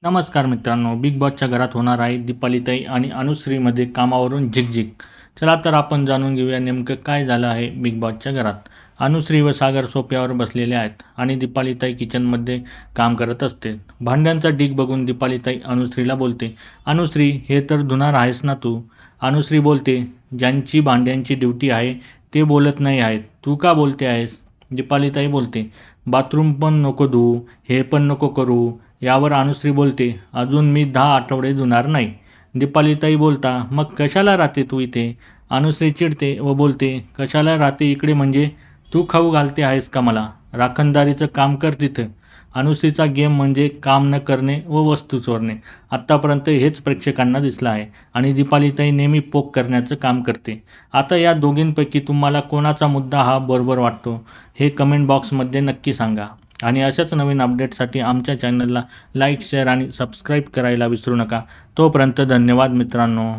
नमस्कार मित्रांनो, बिग बॉसच्या घरात होणार आहे दीपालीताई आणि अनुश्रीमध्ये कामावरून झिकझिक. चला तर आपण जाणून घेऊया नेमकं काय झालं आहे बिग बॉसच्या घरात. अनुश्री व सागर सोफ्यावर बसलेले आहेत आणि दीपालीताई किचनमध्ये काम करत असते. भांड्यांचा ढीग बघून दीपालीताई अनुश्रीला बोलते, अनुश्री हे तर धुणार आहेस ना तू? अनुश्री बोलते, ज्यांची भांड्यांची ड्युटी आहे ते बोलत नाही आहेत, तू का बोलते आहेस? दीपालीताई बोलते, बाथरूम पण नको धुवू, हे पण नको करू. यावर अनुश्री बोलते, अजून मी 10 आठवडे धुणार नाही. दीपालीताई बोलता, मग कशाला राहते तू इथे? अनुश्री चिडते व बोलते, कशाला राहते इकडे म्हणजे? तू खाऊ घालते आहेस का मला? राखणदारीचं काम कर तिथं. अनुश्रीचा गेम म्हणजे काम न करणे व वस्तू चोरणे. आत्तापर्यंत हेच प्रेक्षकांना दिसलं आहे आणि दीपालीताई नेहमी पोक करण्याचं काम करते. आता या दोघींपैकी तुम्हाला कोणाचा मुद्दा हा बरोबर वाटतो हे कमेंट बॉक्समध्ये नक्की सांगा. आणि अशाच नवीन अपडेटसाठी आमच्या चॅनलला लाईक, शेअर आणि सबस्क्राईब करायला विसरू नका. तोपर्यंत धन्यवाद मित्रांनो.